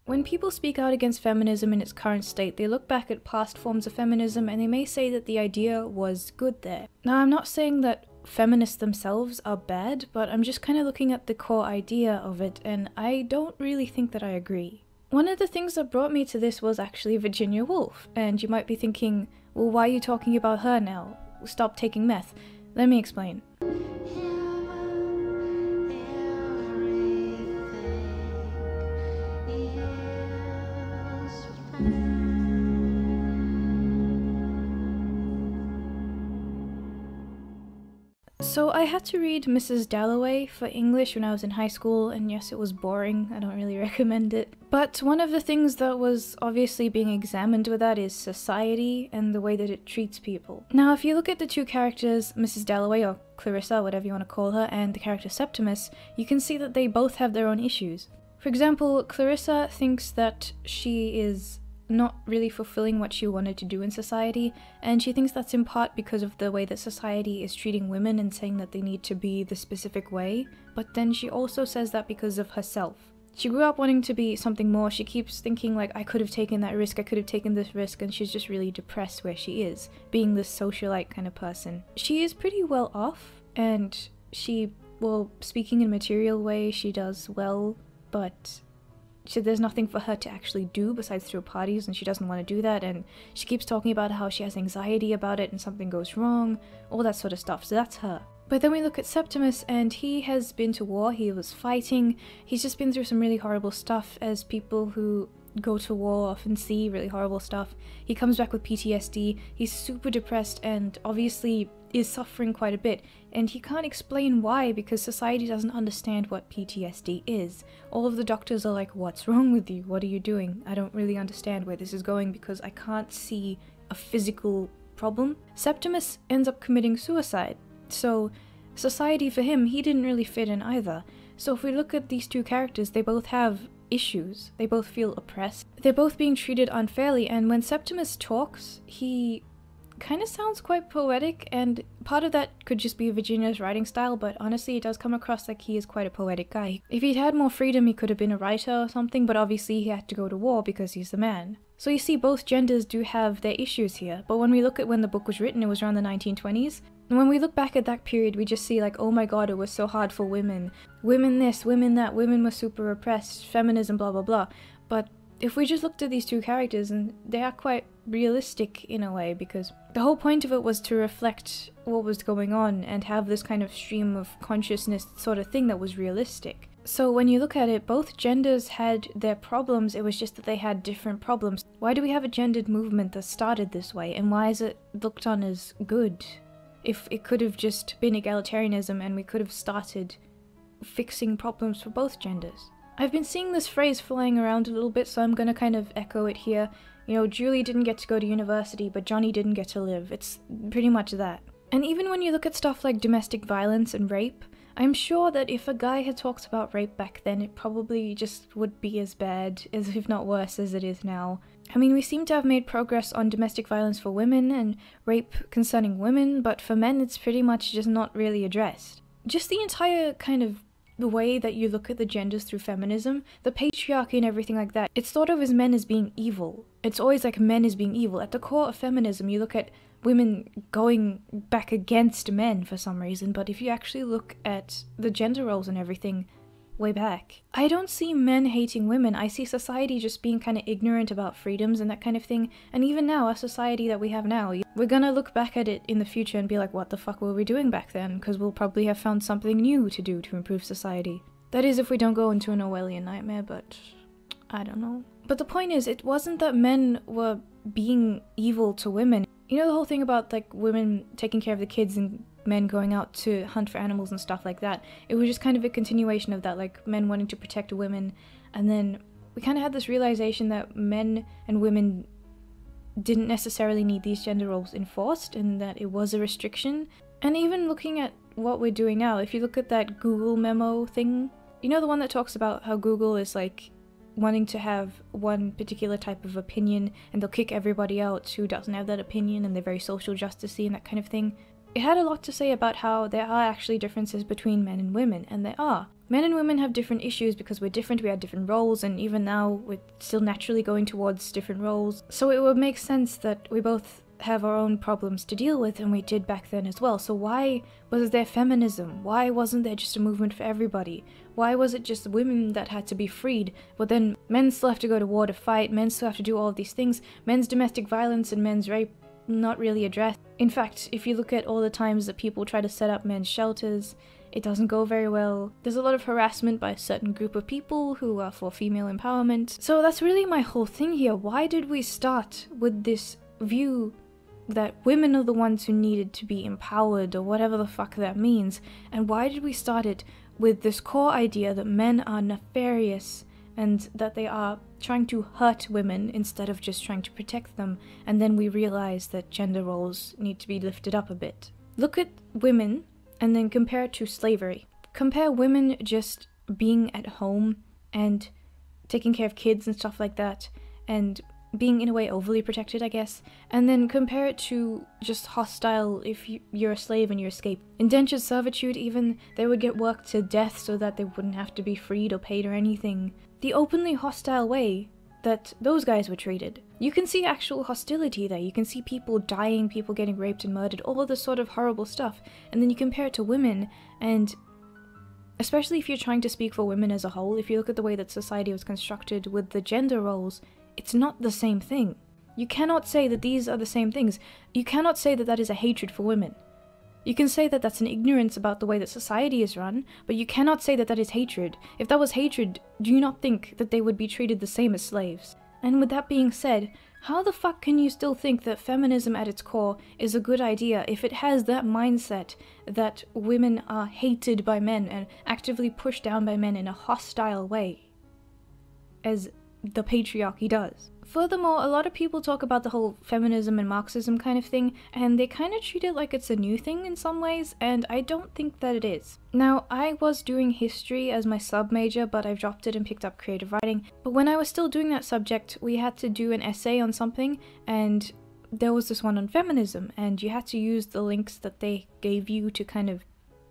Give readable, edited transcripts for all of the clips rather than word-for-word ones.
When people speak out against feminism in its current state, they look back at past forms of feminism and they may say that the idea was good there. Now, I'm not saying that feminists themselves are bad, but I'm just kind of looking at the core idea of it, and I don't really think that I agree. One of the things that brought me to this was actually Virginia Woolf, and you might be thinking, well, why are you talking about her now? Stop taking meth. Let me explain. So I had to read Mrs. Dalloway for English when I was in high school, and yes, it was boring. I don't really recommend it. But one of the things that was obviously being examined with that is society and the way that it treats people. Now, if you look at the two characters, Mrs. Dalloway, or Clarissa, whatever you want to call her, and the character Septimus, you can see that they both have their own issues. For example, Clarissa thinks that she is not really fulfilling what she wanted to do in society, and she thinks that's in part because of the way that society is treating women and saying that they need to be the specific way, but then she also says that because of herself. She grew up wanting to be something more. She keeps thinking like, I could have taken that risk, I could have taken this risk, and she's just really depressed where she is, being this socialite kind of person. She is pretty well off, and she, well, speaking in a material way, she does well, but there's nothing for her to actually do besides throw parties, and she doesn't want to do that, and she keeps talking about how she has anxiety about it and something goes wrong, all that sort of stuff, so that's her. But then we look at Septimus, and he has been to war, he was fighting, he's just been through some really horrible stuff, as people who go to war often see really horrible stuff. He comes back with PTSD, he's super depressed and obviously is suffering quite a bit, and he can't explain why because society doesn't understand what PTSD is. All of the doctors are like, what's wrong with you? What are you doing? I don't really understand where this is going because I can't see a physical problem. Septimus ends up committing suicide, so society for him, he didn't really fit in either. So if we look at these two characters, they both have issues. They both feel oppressed. They're both being treated unfairly, and when Septimus talks, he kind of sounds quite poetic, and part of that could just be Virginia's writing style, but honestly it does come across like he is quite a poetic guy. If he'd had more freedom, he could have been a writer or something, but obviously he had to go to war because he's the man. So you see, both genders do have their issues here, but when we look at when the book was written, it was around the 1920s, and when we look back at that period, we just see like, oh my god, it was so hard for women. Women this, women that, women were super oppressed, feminism, blah blah blah. But if we just looked at these two characters, and they are quite realistic in a way, because the whole point of it was to reflect what was going on and have this kind of stream of consciousness sort of thing that was realistic. So when you look at it, both genders had their problems, it was just that they had different problems. Why do we have a gendered movement that started this way, and why is it looked on as good? If it could have just been egalitarianism and we could have started fixing problems for both genders. I've been seeing this phrase flying around a little bit, so I'm gonna kind of echo it here. You know, Julie didn't get to go to university, but Johnny didn't get to live. It's pretty much that. And even when you look at stuff like domestic violence and rape, I'm sure that if a guy had talked about rape back then, it probably just would be as bad, as if not worse, as it is now. I mean, we seem to have made progress on domestic violence for women and rape concerning women, but for men it's pretty much just not really addressed. Just the entire kind of the way that you look at the genders through feminism, the patriarchy and everything like that, it's thought of as men as being evil. It's always like men as being evil. At the core of feminism, you look at women going back against men for some reason, but if you actually look at the gender roles and everything way back, I don't see men hating women. I see society just being kind of ignorant about freedoms and that kind of thing, and even now, our society that we have now, we're gonna look back at it in the future and be like, what the fuck were we doing back then? Because we'll probably have found something new to do to improve society. That is if we don't go into an Orwellian nightmare, but I don't know. But the point is, it wasn't that men were being evil to women. You know the whole thing about like women taking care of the kids and men going out to hunt for animals and stuff like that? It was just kind of a continuation of that, like men wanting to protect women, and then we kind of had this realization that men and women didn't necessarily need these gender roles enforced, and that it was a restriction. And even looking at what we're doing now, if you look at that Google memo thing, you know, the one that talks about how Google is like wanting to have one particular type of opinion and they'll kick everybody out who doesn't have that opinion, and they're very social justice-y and that kind of thing. It had a lot to say about how there are actually differences between men and women, and there are. Men and women have different issues because we're different, we had different roles, and even now we're still naturally going towards different roles. So it would make sense that we both have our own problems to deal with, and we did back then as well. So why was there feminism? Why wasn't there just a movement for everybody? Why was it just women that had to be freed, but then men still have to go to war to fight, men still have to do all of these things, men's domestic violence and men's rape not really addressed. In fact, if you look at all the times that people try to set up men's shelters, it doesn't go very well. There's a lot of harassment by a certain group of people who are for female empowerment. So that's really my whole thing here. Why did we start with this view that women are the ones who needed to be empowered, or whatever the fuck that means? And why did we start it with this core idea that men are nefarious and that they are trying to hurt women instead of just trying to protect them? And then we realize that gender roles need to be lifted up a bit. Look at women and then compare it to slavery. Compare women just being at home and taking care of kids and stuff like that, and being in a way overly protected, I guess, and then compare it to just hostile if you're a slave and you escape. Indentured servitude even, they would get worked to death so that they wouldn't have to be freed or paid or anything. The openly hostile way that those guys were treated. You can see actual hostility there, you can see people dying, people getting raped and murdered, all of this sort of horrible stuff, and then you compare it to women, and especially if you're trying to speak for women as a whole, if you look at the way that society was constructed with the gender roles, it's not the same thing. You cannot say that these are the same things. You cannot say that that is a hatred for women. You can say that that's an ignorance about the way that society is run, but you cannot say that that is hatred. If that was hatred, do you not think that they would be treated the same as slaves? And with that being said, how the fuck can you still think that feminism at its core is a good idea if it has that mindset that women are hated by men and actively pushed down by men in a hostile way, as the patriarchy does? Furthermore, a lot of people talk about the whole feminism and Marxism kind of thing, and they kind of treat it like it's a new thing in some ways, and I don't think that it is. Now, I was doing history as my sub-major, but I've dropped it and picked up creative writing. But when I was still doing that subject, we had to do an essay on something, and there was this one on feminism, and you had to use the links that they gave you to kind of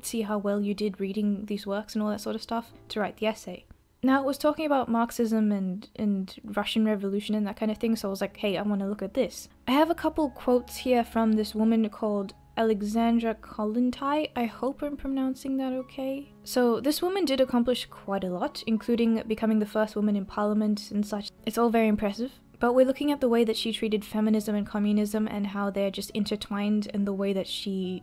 see how well you did reading these works and all that sort of stuff to write the essay. Now, it was talking about Marxism and Russian Revolution and that kind of thing, so I was like, hey, I want to look at this. I have a couple quotes here from this woman called Alexandra Kollontai. I hope I'm pronouncing that okay. So this woman did accomplish quite a lot, including becoming the first woman in parliament and such. It's all very impressive. But we're looking at the way that she treated feminism and communism and how they're just intertwined in the way that she,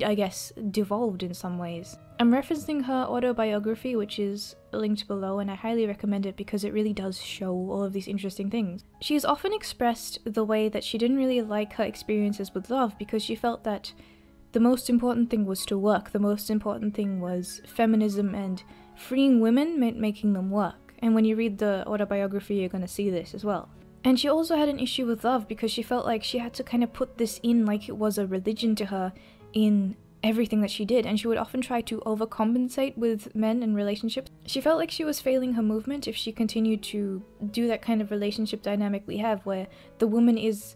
I guess, devolved in some ways. I'm referencing her autobiography, which is linked below, and I highly recommend it because it really does show all of these interesting things. She's often expressed the way that she didn't really like her experiences with love because she felt that the most important thing was to work, the most important thing was feminism, and freeing women meant making them work. And when you read the autobiography, you're gonna see this as well. And she also had an issue with love because she felt like she had to kind of put this in like it was a religion to her in everything that she did, and she would often try to overcompensate with men and relationships. She felt like she was failing her movement if she continued to do that kind of relationship dynamic we have, where the woman is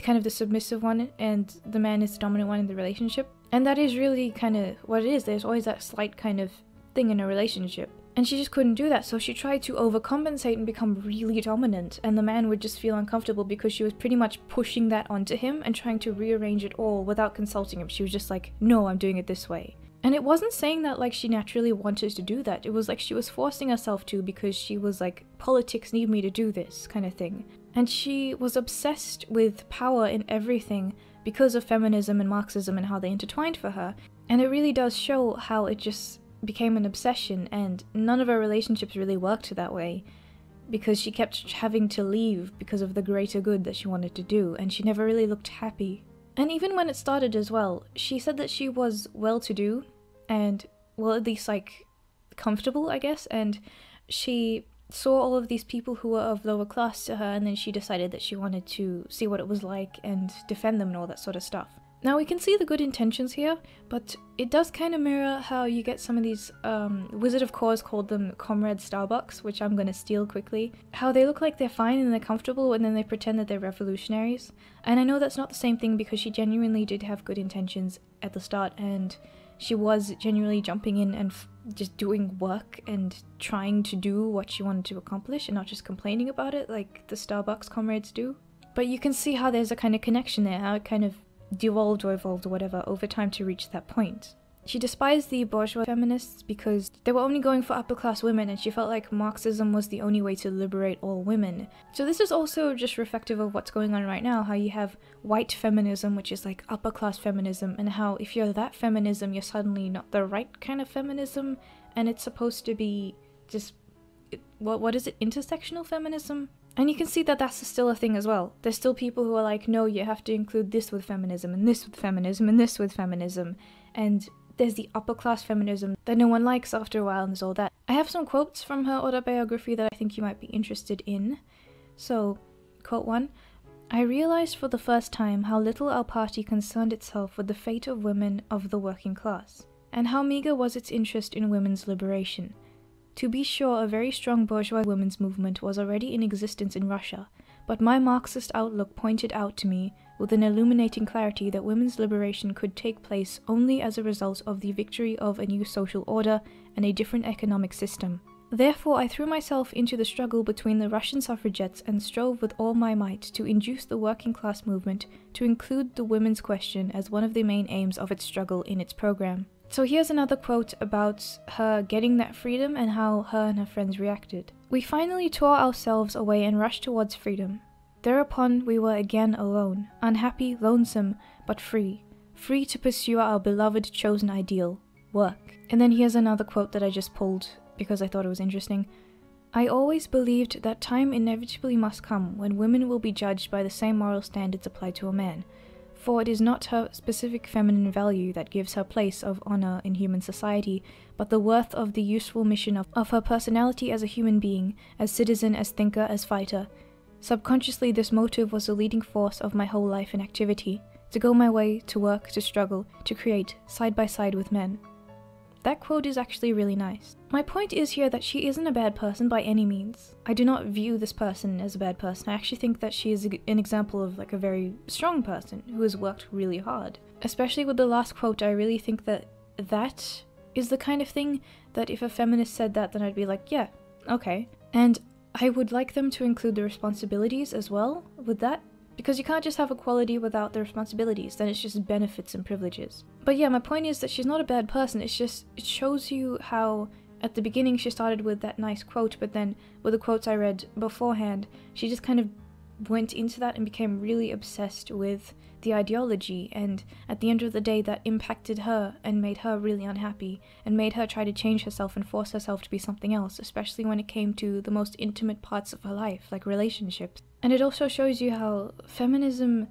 kind of the submissive one and the man is the dominant one in the relationship. And that is really kind of what it is. There's always that slight kind of thing in a relationship. And she just couldn't do that, so she tried to overcompensate and become really dominant, and the man would just feel uncomfortable because she was pretty much pushing that onto him and trying to rearrange it all without consulting him. She was just like, no, I'm doing it this way. And it wasn't saying that like she naturally wanted to do that, it was like she was forcing herself to because she was like, politics need me to do this kind of thing. And she was obsessed with power in everything because of feminism and Marxism and how they intertwined for her. And it really does show how it just became an obsession, and none of her relationships really worked that way because she kept having to leave because of the greater good that she wanted to do, and she never really looked happy. And even when it started as well, she said that she was well-to-do and, well, at least like comfortable, I guess, and she saw all of these people who were of lower class to her, and then she decided that she wanted to see what it was like and defend them and all that sort of stuff. Now we can see the good intentions here, but it does kind of mirror how you get some of these, Wizard of Course called them Comrade Starbucks, which I'm gonna steal quickly. How they look like they're fine and they're comfortable, and then they pretend that they're revolutionaries. And I know that's not the same thing because she genuinely did have good intentions at the start, and she was genuinely jumping in and just doing work and trying to do what she wanted to accomplish and not just complaining about it like the Starbucks comrades do. But you can see how there's a kind of connection there, how it kind of devolved or evolved or whatever over time to reach that point. She despised the bourgeois feminists because they were only going for upper class women, and she felt like Marxism was the only way to liberate all women. So this is also just reflective of what's going on right now, how you have white feminism, which is like upper class feminism, and how if you're that feminism, you're suddenly not the right kind of feminism, and it's supposed to be just, what is it, intersectional feminism? And you can see that that's still a thing as well. There's still people who are like, no, you have to include this with feminism, and this with feminism, and this with feminism, and there's the upper class feminism that no one likes after a while, and there's all that. I have some quotes from her autobiography that I think you might be interested in. So, quote 1, "I realized for the first time how little our party concerned itself with the fate of women of the working class, and how meagre was its interest in women's liberation. To be sure, a very strong bourgeois women's movement was already in existence in Russia, but my Marxist outlook pointed out to me with an illuminating clarity that women's liberation could take place only as a result of the victory of a new social order and a different economic system. Therefore, I threw myself into the struggle between the Russian suffragettes and strove with all my might to induce the working class movement to include the women's question as one of the main aims of its struggle in its program." So here's another quote about her getting that freedom and how her and her friends reacted. "We finally tore ourselves away and rushed towards freedom. Thereupon we were again alone, unhappy, lonesome, but free. Free to pursue our beloved chosen ideal, work." And then here's another quote that I just pulled because I thought it was interesting. "I always believed that time inevitably must come when women will be judged by the same moral standards applied to a man. For it is not her specific feminine value that gives her place of honor in human society, but the worth of the useful mission of her personality as a human being, as citizen, as thinker, as fighter. Subconsciously, this motive was the leading force of my whole life and activity, to go my way, to work, to struggle, to create, side by side with men." That quote is actually really nice. My point is here that she isn't a bad person by any means. I do not view this person as a bad person. I actually think that she is an example of like a very strong person who has worked really hard. Especially with the last quote, I really think that that is the kind of thing that if a feminist said that, then I'd be like, yeah, okay. And I would like them to include the responsibilities as well with that, because you can't just have equality without the responsibilities, then it's just benefits and privileges. But yeah, my point is that she's not a bad person, it's just, it shows you how at the beginning she started with that nice quote, but then with the quotes I read beforehand, she just kind of went into that and became really obsessed with the ideology, and at the end of the day that impacted her and made her really unhappy and made her try to change herself and force herself to be something else, especially when it came to the most intimate parts of her life, like relationships. And it also shows you how feminism,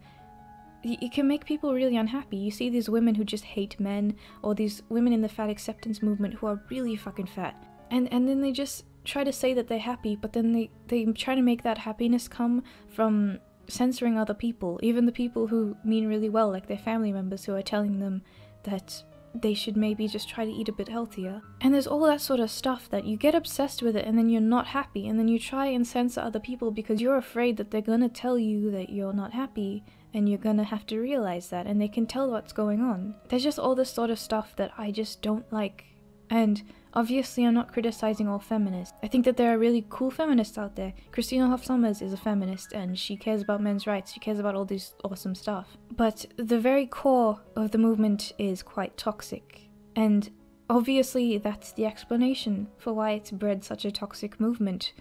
it can make people really unhappy. You see these women who just hate men, or these women in the fat acceptance movement who are really fucking fat, and then they just try to say that they're happy, but then they try to make that happiness come from censoring other people, even the people who mean really well, like their family members who are telling them that they should maybe just try to eat a bit healthier. And there's all that sort of stuff that you get obsessed with it and then you're not happy, and then you try and censor other people because you're afraid that they're gonna tell you that you're not happy, and you're gonna have to realize that, and they can tell what's going on. There's just all this sort of stuff that I just don't like. And obviously I'm not criticizing all feminists. I think that there are really cool feminists out there. Christina Hoff Sommers is a feminist and she cares about men's rights, she cares about all this awesome stuff. But the very core of the movement is quite toxic. And obviously that's the explanation for why it's bred such a toxic movement.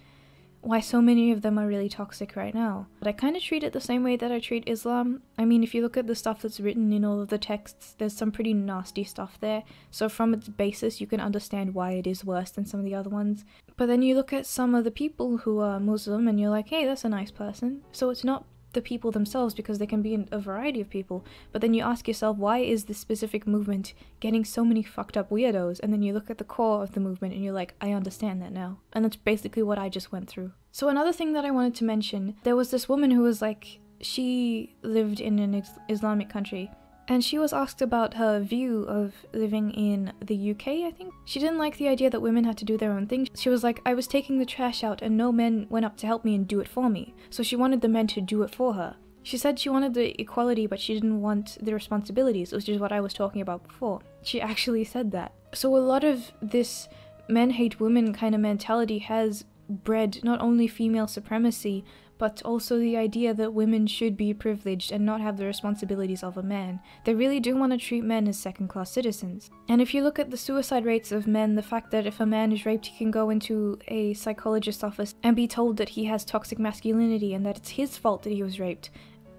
Why so many of them are really toxic right now. But I kind of treat it the same way that I treat Islam. I mean, if you look at the stuff that's written in all of the texts, there's some pretty nasty stuff there. So from its basis, you can understand why it is worse than some of the other ones. But then you look at some of the people who are Muslim and you're like, hey, that's a nice person. So it's not the people themselves, because they can be a variety of people. But then you ask yourself, why is this specific movement getting so many fucked up weirdos? And then you look at the core of the movement and you're like, I understand that now. And that's basically what I just went through. So another thing that I wanted to mention, there was this woman who was like, she lived in an Islamic country, and she was asked about her view of living in the UK, I think. She didn't like the idea that women had to do their own thing. She was like, I was taking the trash out and no men went up to help me and do it for me. So she wanted the men to do it for her. She said she wanted the equality, but she didn't want the responsibilities, which is what I was talking about before. She actually said that. So a lot of this men hate women kind of mentality has bred not only female supremacy, but also the idea that women should be privileged and not have the responsibilities of a man. They really do want to treat men as second-class citizens. And if you look at the suicide rates of men, the fact that if a man is raped, he can go into a psychologist's office and be told that he has toxic masculinity and that it's his fault that he was raped.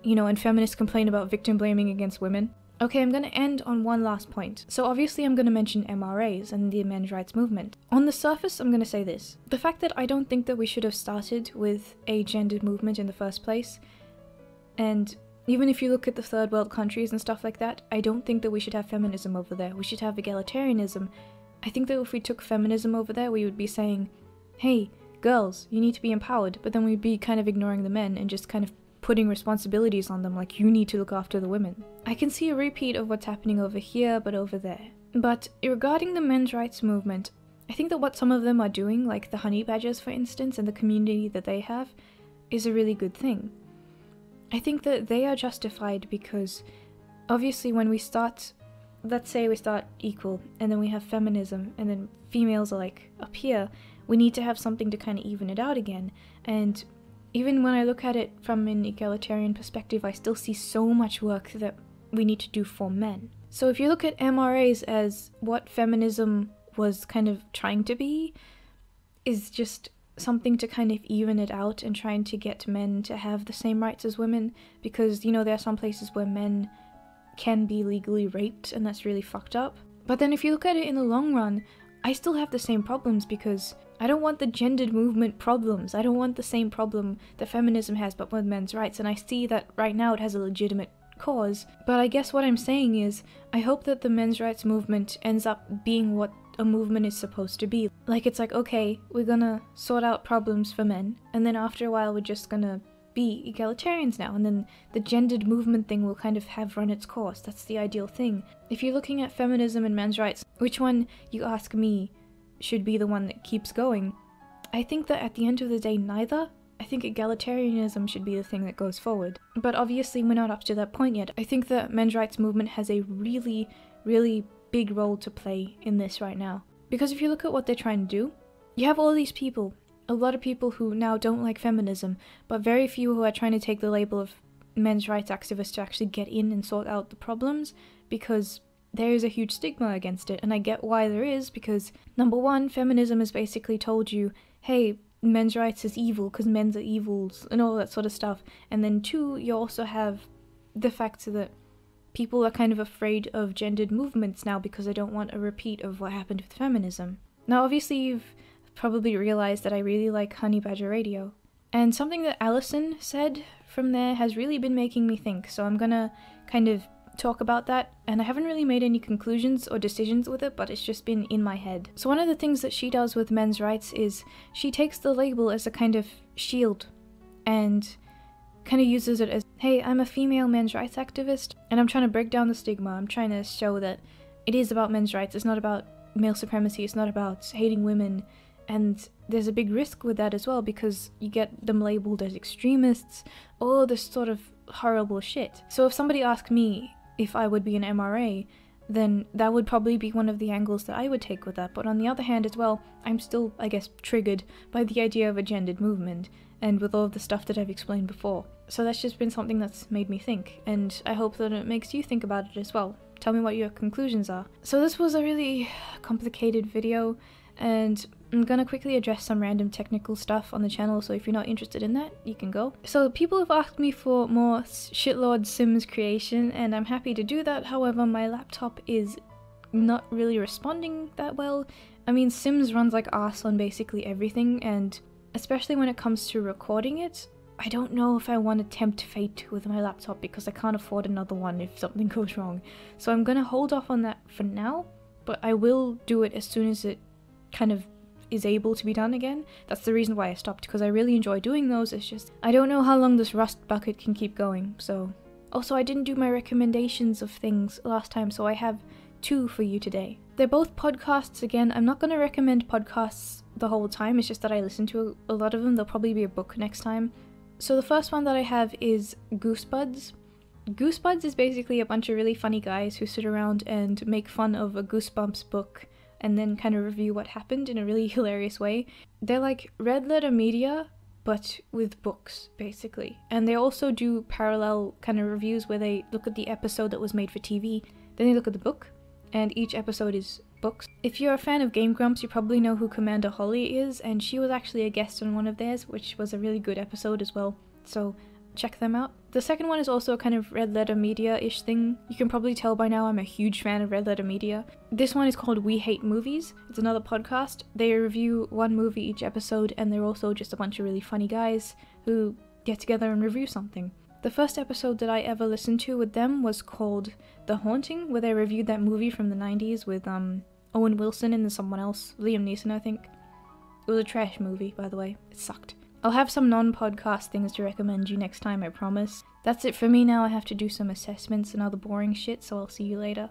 You know, and feminists complain about victim blaming against women. Okay, I'm going to end on one last point. So obviously I'm going to mention MRAs and the men's rights movement. On the surface, I'm going to say this. The fact that I don't think that we should have started with a gendered movement in the first place, and even if you look at the third world countries and stuff like that, I don't think that we should have feminism over there. We should have egalitarianism. I think that if we took feminism over there, we would be saying, hey, girls, you need to be empowered, but then we'd be kind of ignoring the men and just kind of putting responsibilities on them, like you need to look after the women. I can see a repeat of what's happening over here, but over there. But regarding the men's rights movement, I think that what some of them are doing, like the honey badgers for instance, and the community that they have, is a really good thing. I think that they are justified because obviously when we start, let's say we start equal, and then we have feminism, and then females are like up here, we need to have something to kind of even it out again. And even when I look at it from an egalitarian perspective, I still see so much work that we need to do for men. So if you look at MRAs as what feminism was kind of trying to be, is just something to kind of even it out and trying to get men to have the same rights as women, because, you know, there are some places where men can be legally raped and that's really fucked up. But then if you look at it in the long run, I still have the same problems because I don't want the gendered movement problems. I don't want the same problem that feminism has but with men's rights, and I see that right now it has a legitimate cause. But I guess what I'm saying is, I hope that the men's rights movement ends up being what a movement is supposed to be. Like, it's like, okay, we're gonna sort out problems for men, and then after a while we're just gonna be egalitarians now, and then the gendered movement thing will kind of have run its course. That's the ideal thing. If you're looking at feminism and men's rights, which one, you ask me, should be the one that keeps going? I think that at the end of the day, neither. I think egalitarianism should be the thing that goes forward. But obviously we're not up to that point yet. I think the men's rights movement has a really, really big role to play in this right now. Because if you look at what they're trying to do, you have all these people, a lot of people who now don't like feminism, but very few who are trying to take the label of men's rights activists to actually get in and sort out the problems, because there is a huge stigma against it. And I get why there is, because number one, feminism has basically told you, hey, men's rights is evil because men's are evils and all that sort of stuff. And then two, you also have the fact that people are kind of afraid of gendered movements now because they don't want a repeat of what happened with feminism. Now obviously you've probably realized that I really like Honey Badger Radio. And something that Alison said from there has really been making me think, so I'm gonna kind of talk about that, and I haven't really made any conclusions or decisions with it, but it's just been in my head. So one of the things that she does with men's rights is she takes the label as a kind of shield and kind of uses it as, hey, I'm a female men's rights activist and I'm trying to break down the stigma. I'm trying to show that it is about men's rights. It's not about male supremacy. It's not about hating women. And there's a big risk with that as well, because you get them labeled as extremists, all this sort of horrible shit. So if somebody asked me if I would be an MRA, then that would probably be one of the angles that I would take with that. But on the other hand as well, I'm still, I guess, triggered by the idea of a gendered movement, and with all of the stuff that I've explained before. So that's just been something that's made me think, and I hope that it makes you think about it as well. Tell me what your conclusions are. So this was a really complicated video, and I'm gonna quickly address some random technical stuff on the channel, so if you're not interested in that, you can go. So people have asked me for more shitlord Sims creation, and I'm happy to do that. However, my laptop is not really responding that well. I mean, Sims runs like arse on basically everything, and especially when it comes to recording it, I don't know if I want to tempt fate with my laptop because I can't afford another one if something goes wrong. So I'm gonna hold off on that for now, but I will do it as soon as it kind of is able to be done again. That's the reason why I stopped, because I really enjoy doing those. It's just I don't know how long this rust bucket can keep going. So also, I didn't do my recommendations of things last time, so I have 2 for you today. They're both podcasts. Again, I'm not going to recommend podcasts the whole time, it's just that I listen to a lot of them. There'll probably be a book next time. So the first one that I have is Goosebuds. Goosebuds is basically a bunch of really funny guys who sit around and make fun of a Goosebumps book and then kind of review what happened in a really hilarious way. They're like Red Letter Media, but with books, basically. And they also do parallel kind of reviews where they look at the episode that was made for TV, then they look at the book, and each episode is books. If you're a fan of Game Grumps, you probably know who Commander Holly is, and she was actually a guest on one of theirs, which was a really good episode as well. So check them out. The second one is also a kind of Red Letter Media-ish thing. You can probably tell by now I'm a huge fan of Red Letter Media. This one is called We Hate Movies. It's another podcast. They review one movie each episode, and they're also just a bunch of really funny guys who get together and review something. The first episode that I ever listened to with them was called The Haunting, where they reviewed that movie from the 90s with Owen Wilson and someone else, Liam Neeson, I think. It was a trash movie, by the way. It sucked. I'll have some non-podcast things to recommend you next time, I promise. That's it for me now. I have to do some assessments and other boring shit, so I'll see you later.